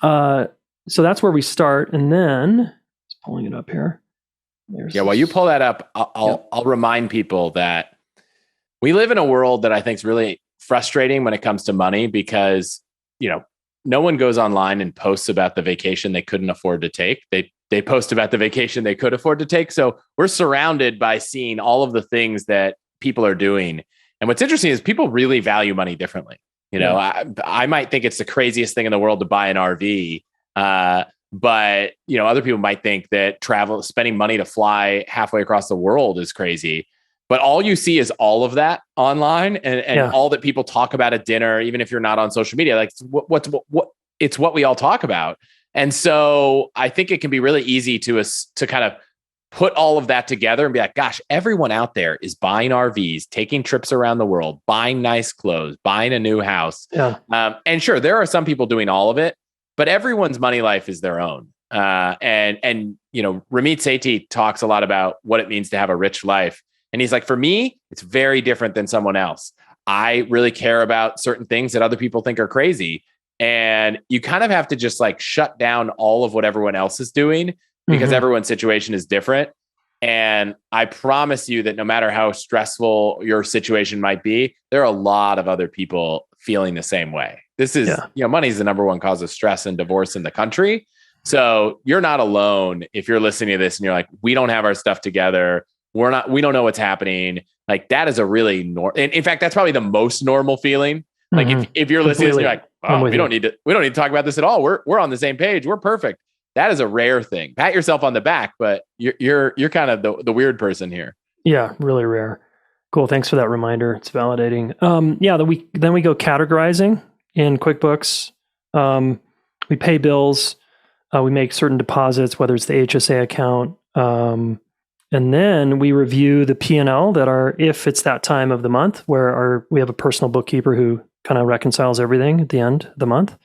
So that's where we start. And then, just pulling it up here. While you pull that up, I'll remind people that we live in a world that I think is really frustrating when it comes to money, because, no one goes online and posts about the vacation they couldn't afford to take. They post about the vacation they could afford to take. So we're surrounded by seeing all of the things that people are doing. And what's interesting is people really value money differently. I might think it's the craziest thing in the world to buy an RV. But other people might think that spending money to fly halfway across the world is crazy. But all you see is all of that online and all that people talk about at dinner, even if you're not on social media, like it's what we all talk about. And so I think it can be really easy to kind of put all of that together and be like, gosh, everyone out there is buying RVs, taking trips around the world, buying nice clothes, buying a new house. Yeah. And sure, there are some people doing all of it, but everyone's money life is their own. And Ramit Sethi talks a lot about what it means to have a rich life. And he's like, for me, it's very different than someone else. I really care about certain things that other people think are crazy. And you kind of have to just like shut down all of what everyone else is doing because everyone's situation is different. And I promise you that no matter how stressful your situation might be, there are a lot of other people feeling the same way. This is, money is the number one cause of stress and divorce in the country. So you're not alone if you're listening to this and you're like, we don't have our stuff together. We don't know what's happening. Like that is a really in fact, that's probably the most normal feeling. Like if you're listening and you're like, oh, we don't need to talk about this at all. We're on the same page. We're perfect. That is a rare thing. Pat yourself on the back, but you're kind of the weird person here. Yeah, really rare. Cool. Thanks for that reminder. It's validating. Then we go categorizing in QuickBooks. We pay bills. We make certain deposits, whether it's the HSA account. And then we review the P&L if it's that time of the month where we have a personal bookkeeper who kind of reconciles everything at the end of the month.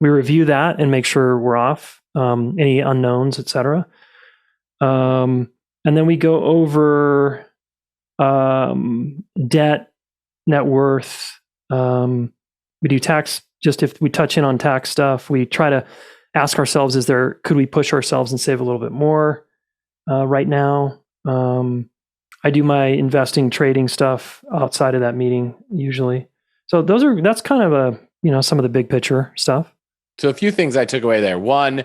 We review that and make sure we're off any unknowns, et cetera. And then we go over debt, net worth. We do tax. Just if we touch in on tax stuff, we try to ask ourselves, could we push ourselves and save a little bit more right now? I do my investing, trading stuff outside of that meeting usually. So that's kind of some of the big picture stuff. So a few things I took away there. One,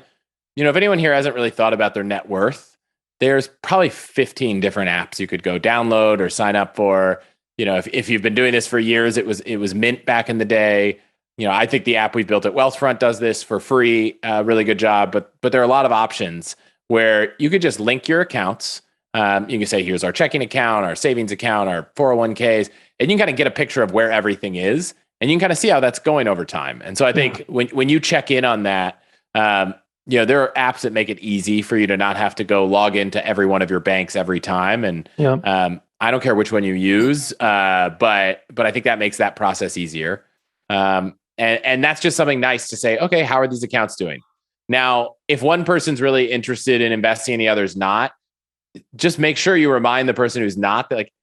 if anyone here hasn't really thought about their net worth, there's probably 15 different apps you could go download or sign up for. If you've been doing this for years, it was Mint back in the day. I think the app we built at Wealthfront does this for free. Really good job. But there are a lot of options where you could just link your accounts. You can say, here's our checking account, our savings account, our 401ks, and you can kind of get a picture of where everything is, and you can kind of see how that's going over time. And so I think when you check in on that, there are apps that make it easy for you to not have to go log into every one of your banks every time. And I don't care which one you use, but I think that makes that process easier. And that's just something nice to say, okay, how are these accounts doing? Now, if one person's really interested in investing and the other's not, just make sure you remind the person who's not that, like,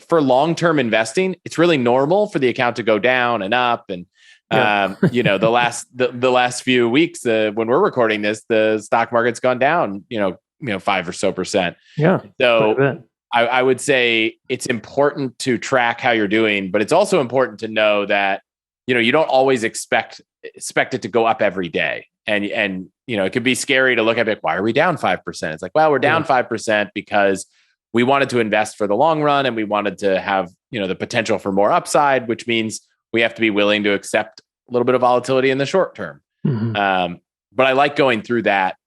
for long-term investing, it's really normal for the account to go down and up. And, the last few weeks, when we're recording this, the stock market's gone down, 5% or so. Yeah. So I would say it's important to track how you're doing, but it's also important to know that, you don't always expect it to go up every day. And it could be scary to look at it. Why are we down 5%? It's like, well, we're down 5% because we wanted to invest for the long run and we wanted to have, the potential for more upside, which means we have to be willing to accept a little bit of volatility in the short term. But I like going through that,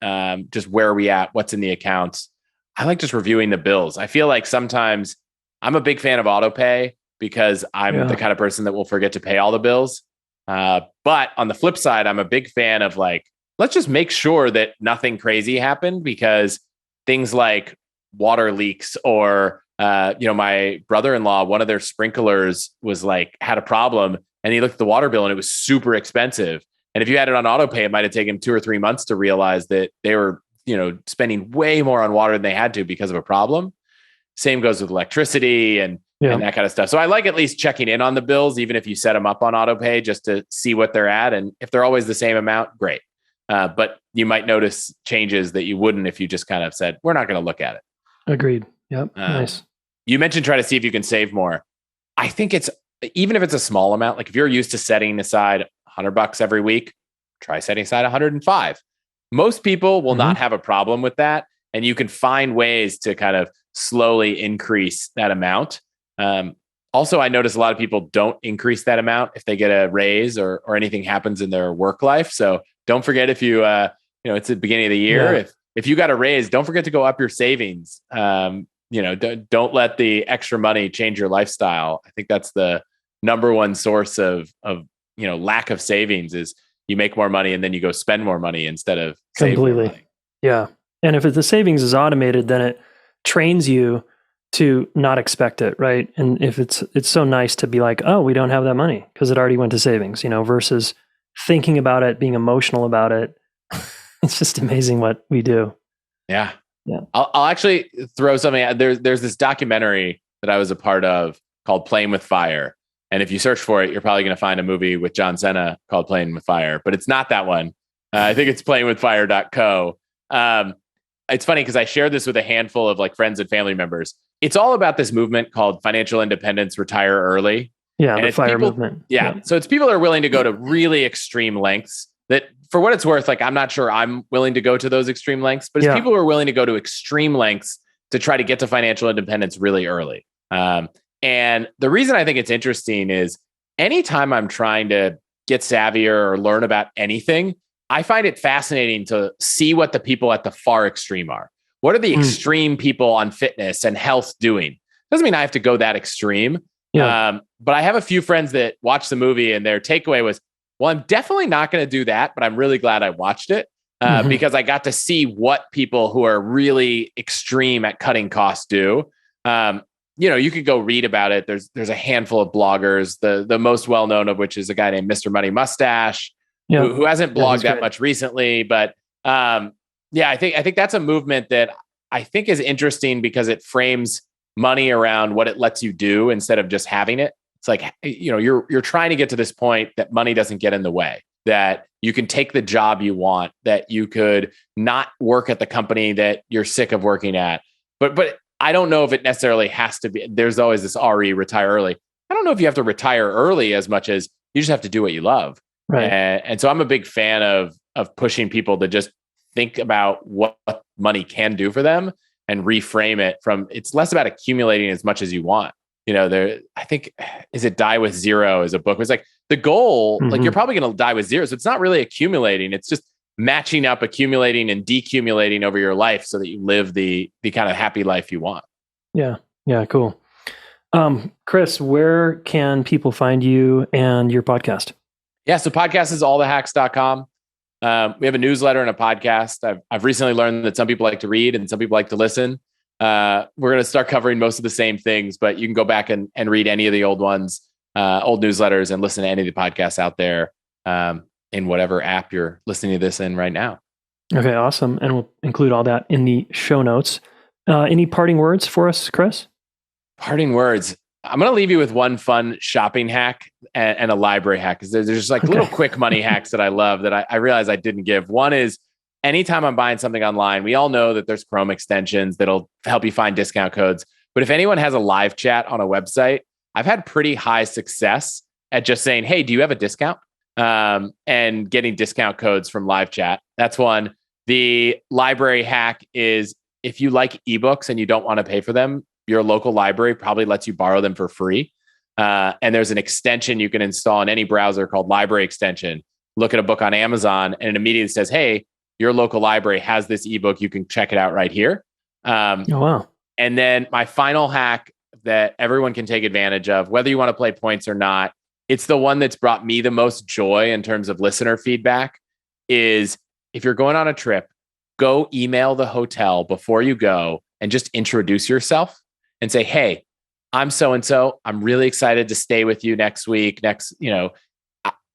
just where are we at, what's in the accounts. I like just reviewing the bills. I feel like sometimes I'm a big fan of autopay because I'm the kind of person that will forget to pay all the bills. But on the flip side, I'm a big fan of let's just make sure that nothing crazy happened, because things like water leaks or, my brother-in-law, one of their sprinklers was had a problem, and he looked at the water bill and it was super expensive. And if you had it on autopay, it might've taken 2 or 3 months to realize that they were, spending way more on water than they had to because of a problem. Same goes with electricity and that kind of stuff. So I like at least checking in on the bills, even if you set them up on autopay, just to see what they're at. And if they're always the same amount, great. But you might notice changes that you wouldn't if you just kind of said, we're not going to look at it. Agreed. Yep. Nice. You mentioned try to see if you can save more. I think even if it's a small amount, like if you're used to setting aside $100 every week, try setting aside 105. Most people will not have a problem with that. And you can find ways to kind of slowly increase that amount. Also, I notice a lot of people don't increase that amount if they get a raise or anything happens in their work life. So don't forget, if you, it's the beginning of the year, if you got a raise, don't forget to go up your savings. don't let the extra money change your lifestyle. I think that's the number one source of lack of savings is you make more money and then you go spend more money instead of save more money. Yeah. And if the savings is automated, then it trains you to not expect it, right? And if it's so nice to be like, oh, we don't have that money because it already went to savings, versus thinking about it, being emotional about it. It's just amazing what we do. Yeah. I'll actually throw something. There's this documentary that I was a part of called Playing with Fire. And if you search for it, you're probably going to find a movie with John Cena called Playing with Fire, but it's not that one. I think it's playingwithfire.co. It's funny because I shared this with a handful of like friends and family members. It's all about this movement called financial independence, retire early. Yeah, and the FIRE movement. Yeah. So it's people that are willing to go to really extreme lengths that, for what it's worth, like I'm not sure I'm willing to go to those extreme lengths, but it's people who are willing to go to extreme lengths to try to get to financial independence really early. And the reason I think it's interesting is anytime I'm trying to get savvier or learn about anything, I find it fascinating to see what the people at the far extreme are. What are the extreme people on fitness and health doing? Doesn't mean I have to go that extreme. Yeah. But I have a few friends that watched the movie and their takeaway was, well, I'm definitely not going to do that, but I'm really glad I watched it because I got to see what people who are really extreme at cutting costs do. You could go read about it. There's a handful of bloggers, the most well-known of which is a guy named Mr. Money Mustache, who hasn't blogged that much recently. But I think that's a movement that I think is interesting because it frames money around what it lets you do instead of just having it. It's like, you're trying to get to this point that money doesn't get in the way, that you can take the job you want, that you could not work at the company that you're sick of working at. But I don't know if it necessarily has to be. There's always this retire early. I don't know if you have to retire early as much as you just have to do what you love. Right. And so I'm a big fan of pushing people to just think about what money can do for them and reframe it from, it's less about accumulating as much as you want. I think, is it Die with Zero is a book. It's like the goal, like you're probably going to die with zero. So it's not really accumulating. It's just matching up, accumulating and decumulating over your life so that you live the kind of happy life you want. Yeah. Yeah. Cool. Chris, where can people find you and your podcast? Yeah. So podcast is allthehacks.com. We have a newsletter and a podcast. I've recently learned that some people like to read and some people like to listen. We're going to start covering most of the same things, but you can go back and read any of the old ones, old newsletters, and listen to any of the podcasts out there in whatever app you're listening to this in right now. Okay, awesome. And we'll include all that in the show notes. Any parting words for us, Chris? Parting words. I'm going to leave you with one fun shopping hack and a library hack, because there's just like little quick money hacks that I love that I realize I didn't give. One is, anytime I'm buying something online, we all know that there's Chrome extensions that'll help you find discount codes. But if anyone has a live chat on a website, I've had pretty high success at just saying, hey, do you have a discount? And getting discount codes from live chat. That's one. The library hack is, if you like ebooks and you don't want to pay for them, your local library probably lets you borrow them for free. And there's an extension you can install in any browser called Library Extension. Look at a book on Amazon and it immediately says, hey, your local library has this ebook. You can check it out right here. Oh, wow. And then my final hack that everyone can take advantage of, whether you want to play points or not, it's the one that's brought me the most joy in terms of listener feedback, is if you're going on a trip, go email the hotel before you go and just introduce yourself and say, hey, I'm so-and-so. I'm really excited to stay with you next week.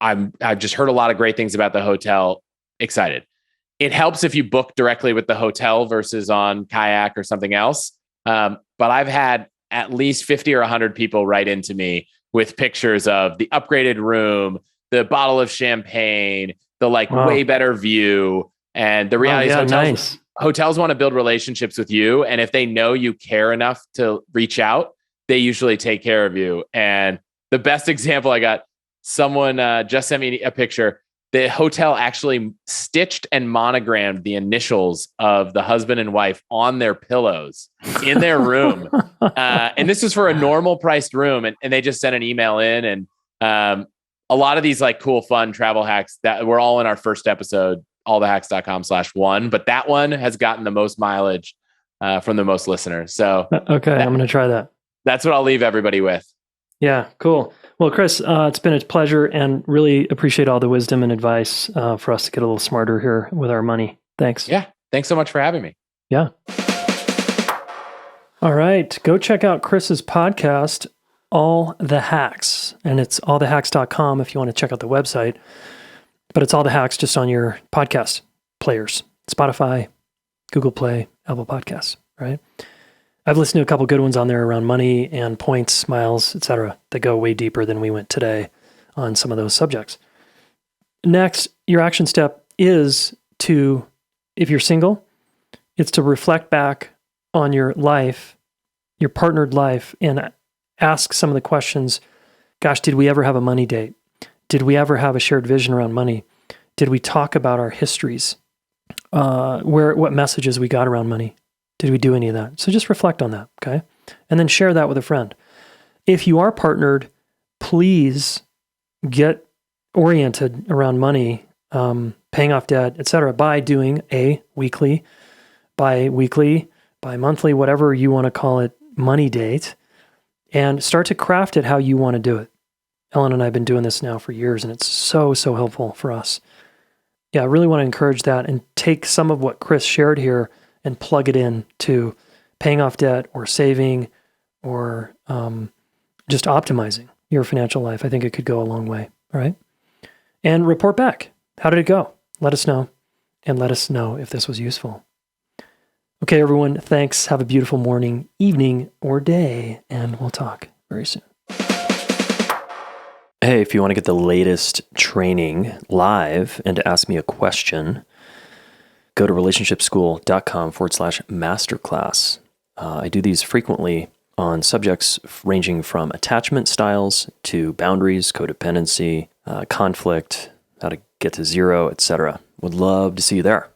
I've just heard a lot of great things about the hotel. Excited. It helps if you book directly with the hotel versus on Kayak or something else. But I've had at least 50 or 100 people write into me with pictures of the upgraded room, the bottle of champagne, the way better view. And the reality is hotels want to build relationships with you. And if they know you care enough to reach out, they usually take care of you. And the best example I got, someone just sent me a picture. The hotel actually stitched and monogrammed the initials of the husband and wife on their pillows in their room. And this was for a normal priced room. And they just sent an email in. And a lot of these cool, fun travel hacks that were all in our first episode, allthehacks.com/1. But that one has gotten the most mileage from the most listeners. So okay, I'm going to try that. That's what I'll leave everybody with. Yeah, cool. Well, Chris, it's been a pleasure, and really appreciate all the wisdom and advice for us to get a little smarter here with our money. Thanks. Yeah. Thanks so much for having me. Yeah. All right. Go check out Chris's podcast, All the Hacks. And it's allthehacks.com if you want to check out the website. But it's All the Hacks just on your podcast players, Spotify, Google Play, Apple Podcasts, right? I've listened to a couple good ones on there around money and points, miles, etc. that go way deeper than we went today on some of those subjects. Next, your action step is to, if you're single, it's to reflect back on your life, your partnered life, and ask some of the questions. Gosh, did we ever have a money date? Did we ever have a shared vision around money? Did we talk about our histories? What messages we got around money? Did we do any of that? So just reflect on that, okay? And then share that with a friend. If you are partnered, please get oriented around money, paying off debt, etc., by doing a weekly, bi-weekly, bi-monthly, whatever you want to call it, money date, and start to craft it how you want to do it. Ellen and I have been doing this now for years, and it's so helpful for us. Yeah, I really want to encourage that and take some of what Chris shared here and plug it in to paying off debt or saving or just optimizing your financial life. I think it could go a long way, all right? And report back. How did it go? Let us know, and let us know if this was useful. Okay, everyone, thanks. Have a beautiful morning, evening, or day, and we'll talk very soon. Hey, if you want to get the latest training live and to ask me a question, go to relationshipschool.com/masterclass. I do these frequently on subjects ranging from attachment styles to boundaries, codependency, conflict, how to get to zero, etc. Would love to see you there.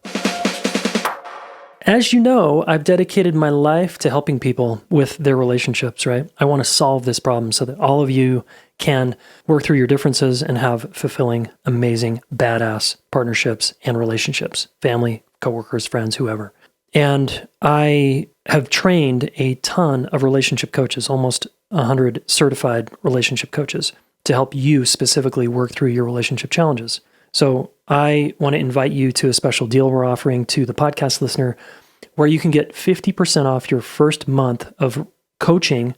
As you know, I've dedicated my life to helping people with their relationships, right? I want to solve this problem so that all of you can work through your differences and have fulfilling, amazing, badass partnerships and relationships, family, coworkers, friends, whoever. And I have trained a ton of relationship coaches, almost 100 certified relationship coaches, to help you specifically work through your relationship challenges. So I want to invite you to a special deal we're offering to the podcast listener where you can get 50% off your first month of coaching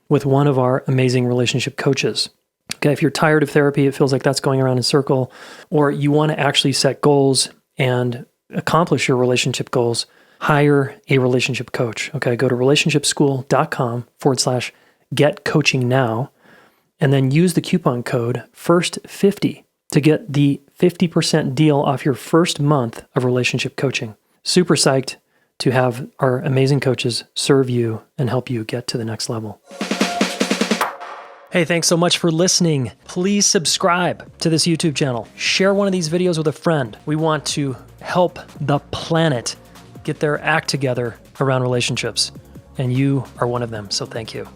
with one of our amazing relationship coaches. Okay, if you're tired of therapy, it feels like that's going around in a circle, or you want to actually set goals and accomplish your relationship goals, hire a relationship coach. Okay, go to relationshipschool.com/get coaching now, and then use the coupon code FIRST50 to get the 50% deal off your first month of relationship coaching. Super psyched to have our amazing coaches serve you and help you get to the next level. Hey, thanks so much for listening. Please subscribe to this YouTube channel. Share one of these videos with a friend. We want to help the planet get their act together around relationships, and you are one of them, so thank you.